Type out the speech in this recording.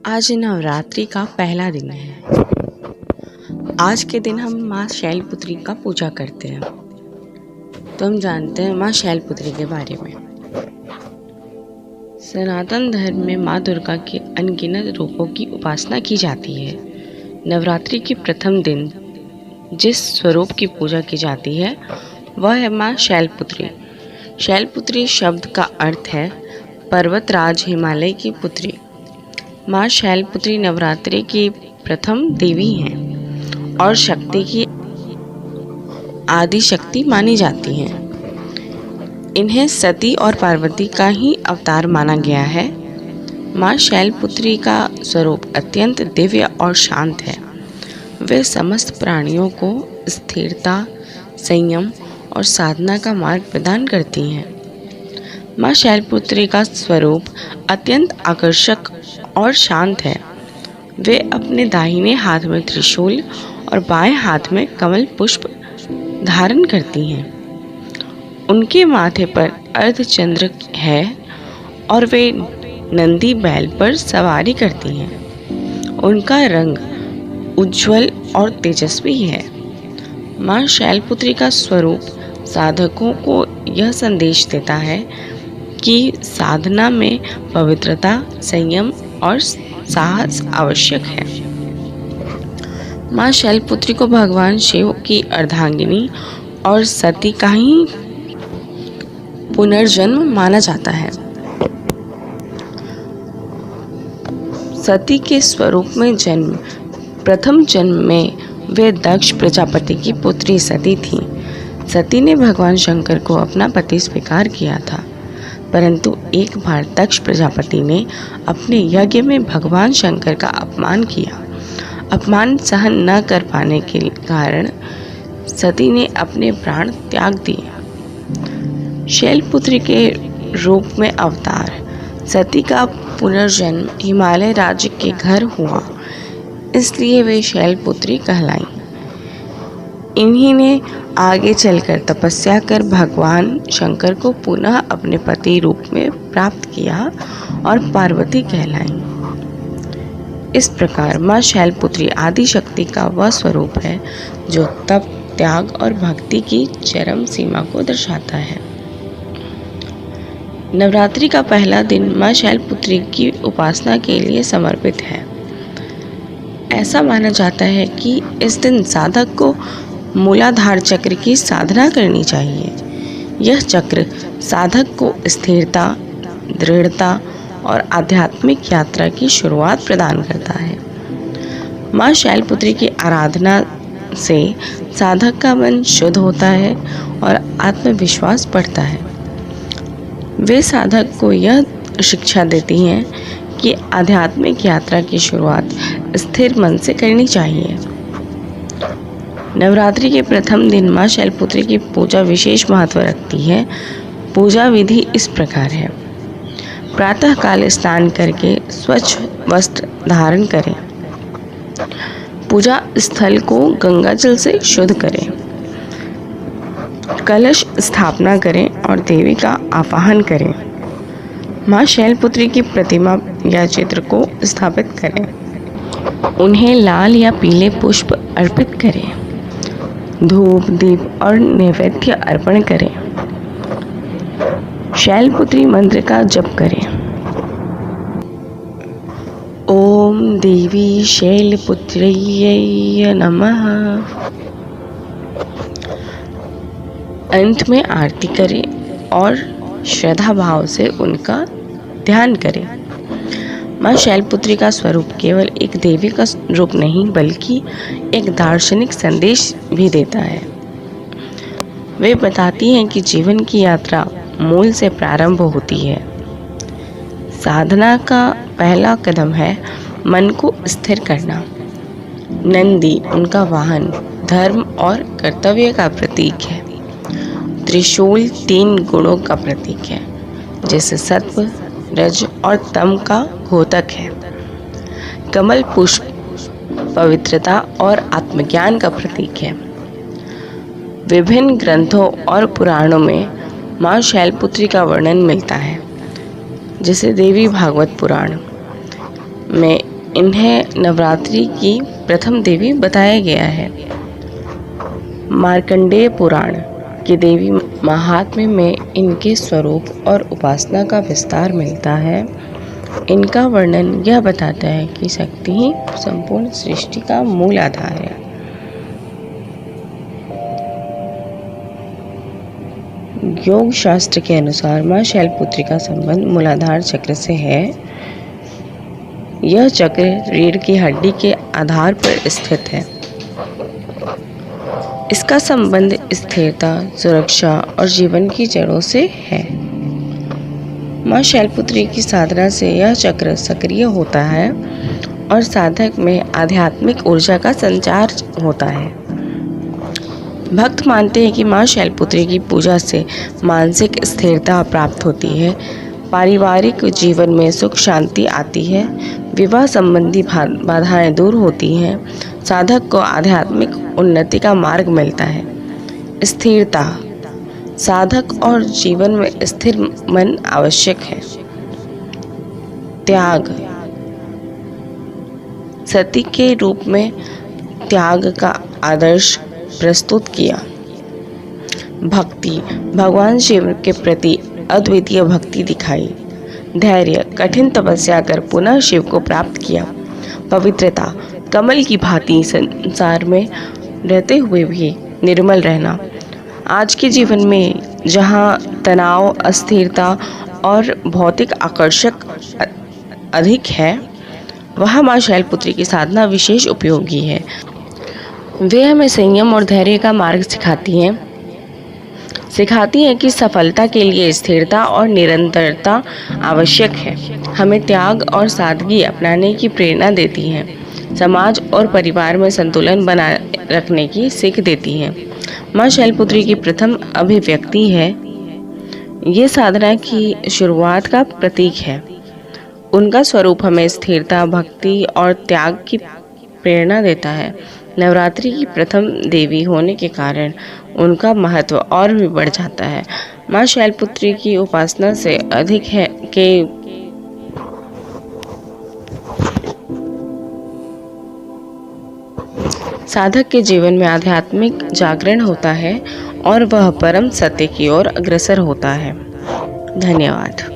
आज नवरात्रि का पहला दिन है। आज के दिन हम माँ शैलपुत्री का पूजा करते हैं। तो हम जानते हैं माँ शैलपुत्री के बारे में। सनातन धर्म में माँ दुर्गा के अनगिनत रूपों की उपासना की जाती है। नवरात्रि के प्रथम दिन जिस स्वरूप की पूजा की जाती है वह है माँ शैलपुत्री। शैलपुत्री शब्द का अर्थ है पर्वतराज हिमालय की पुत्री। माँ शैलपुत्री नवरात्रि की प्रथम देवी हैं और शक्ति की आदि शक्ति मानी जाती हैं। इन्हें सती और पार्वती का ही अवतार माना गया है। माँ शैलपुत्री का स्वरूप अत्यंत दिव्य और शांत है। वे समस्त प्राणियों को स्थिरता, संयम और साधना का मार्ग प्रदान करती हैं। माँ शैलपुत्री का स्वरूप अत्यंत आकर्षक और शांत है। वे अपने दाहिने हाथ में त्रिशूल और बाएं हाथ में कमल पुष्प धारण करती हैं। उनके माथे पर अर्धचंद्र है और वे नंदी बैल पर सवारी करती हैं। उनका रंग उज्ज्वल और तेजस्वी है। माँ शैलपुत्री का स्वरूप साधकों को यह संदेश देता है कि साधना में पवित्रता, संयम और साहस आवश्यक है। माँ शैलपुत्री को भगवान शिव की अर्धांगिनी और सती का ही पुनर्जन्म माना जाता है। सती के स्वरूप में जन्म प्रथम जन्म में वे दक्ष प्रजापति की पुत्री सती थीं। सती ने भगवान शंकर को अपना पति स्वीकार किया था, परंतु एक बार दक्ष प्रजापति ने अपने यज्ञ में भगवान शंकर का अपमान किया। अपमान सहन न कर पाने के कारण सती ने अपने प्राण त्याग दिए। शैलपुत्री के रूप में अवतार सती का पुनर्जन्म हिमालय राज्य के घर हुआ, इसलिए वे शैलपुत्री कहलाईं। इन्हीं ने आगे चलकर तपस्या कर भगवान शंकर को पुनः अपने पति रूप में प्राप्त किया और पार्वती कहलाईं। इस प्रकार माँ शैलपुत्री आदि शक्ति का वह स्वरूप है जो तप, त्याग और भक्ति की चरम सीमा को दर्शाता है। नवरात्रि का पहला दिन माँ शैलपुत्री की उपासना के लिए समर्पित है। ऐसा माना जाता है कि इस दिन साधक को मूलाधार चक्र की साधना करनी चाहिए। यह चक्र साधक को स्थिरता, दृढ़ता और आध्यात्मिक यात्रा की शुरुआत प्रदान करता है। माँ शैलपुत्री की आराधना से साधक का मन शुद्ध होता है और आत्मविश्वास बढ़ता है। वे साधक को यह शिक्षा देती हैं कि आध्यात्मिक यात्रा की शुरुआत स्थिर मन से करनी चाहिए। नवरात्रि के प्रथम दिन माँ शैलपुत्री की पूजा विशेष महत्व रखती है। पूजा विधि इस प्रकार है। प्रातः काल स्नान करके स्वच्छ वस्त्र धारण करें। पूजा स्थल को गंगा जल से शुद्ध करें। कलश स्थापना करें और देवी का आवाहन करें। माँ शैलपुत्री की प्रतिमा या चित्र को स्थापित करें। उन्हें लाल या पीले पुष्प अर्पित करें। धूप, दीप और नैवेद्य अर्पण करें। शैलपुत्री मंत्र का जप करें। ओम देवी शैलपुत्र्यै नमः। अंत में आरती करें और श्रद्धा भाव से उनका ध्यान करें। माँ शैलपुत्री का स्वरूप केवल एक देवी का रूप नहीं बल्कि एक दार्शनिक संदेश भी देता है। वे बताती हैं कि जीवन की यात्रा मूल से प्रारंभ होती है। साधना का पहला कदम है मन को स्थिर करना। नंदी उनका वाहन धर्म और कर्तव्य का प्रतीक है। त्रिशूल 3 गुणों का प्रतीक है, जैसे सत्व, रज और तम का घोतक है। कमल पुष्प पवित्रता और आत्मज्ञान का प्रतीक है। विभिन्न ग्रंथों और पुराणों में माँ शैलपुत्री का वर्णन मिलता है, जैसे देवी भागवत पुराण में इन्हें नवरात्रि की प्रथम देवी बताया गया है। मार्कंडेय पुराण के देवी महात्म्य में इनके स्वरूप और उपासना का विस्तार मिलता है। इनका वर्णन यह बताता है कि शक्ति ही संपूर्ण सृष्टि का मूल आधार है। योग शास्त्र के अनुसार मां शैलपुत्री का संबंध मूलाधार चक्र से है। यह चक्र रीढ़ की हड्डी के आधार पर स्थित है। इसका संबंध स्थिरता, सुरक्षा और जीवन की जड़ों से है। मां शैलपुत्री की साधना से यह चक्र सक्रिय होता है और साधक में आध्यात्मिक ऊर्जा का संचार होता है। भक्त मानते हैं कि मां शैलपुत्री की पूजा से मानसिक स्थिरता प्राप्त होती है, पारिवारिक जीवन में सुख शांति आती है, विवाह संबंधी बाधाएं दूर होती हैं, साधक को आध्यात्मिक उन्नति का मार्ग मिलता है। स्थिरता, साधक और जीवन में स्थिर मन आवश्यक है। त्याग, सती के रूप में त्याग का आदर्श प्रस्तुत किया। भक्ति, भगवान शिव के प्रति अद्वितीय भक्ति दिखाई। धैर्य, कठिन तपस्या कर पुनः शिव को प्राप्त किया। पवित्रता, कमल की भांति संसार में रहते हुए भी निर्मल रहना। आज के जीवन में जहाँ तनाव, अस्थिरता और भौतिक आकर्षक अधिक है, वहाँ मां शैलपुत्री की साधना विशेष उपयोगी है। वे हमें संयम और धैर्य का मार्ग सिखाती हैं कि सफलता के लिए स्थिरता और निरंतरता आवश्यक है। हमें त्याग और सादगी अपनाने की प्रेरणा देती हैं। समाज और परिवार में संतुलन बनाए रखने की सीख देती हैं। मां शैलपुत्री की प्रथम अभिव्यक्ति है। ये साधना की शुरुआत का प्रतीक है। उनका स्वरूप हमें स्थिरता, भक्ति और त्याग की प्रेरणा देता है। नवरात्रि की प्रथम देवी होने के कारण उनका महत्व और भी बढ़ जाता है। मां शैलपुत्री की उपासना से अधिक है कि साधक के जीवन में आध्यात्मिक जागरण होता है और वह परम सत्य की ओर अग्रसर होता है। धन्यवाद।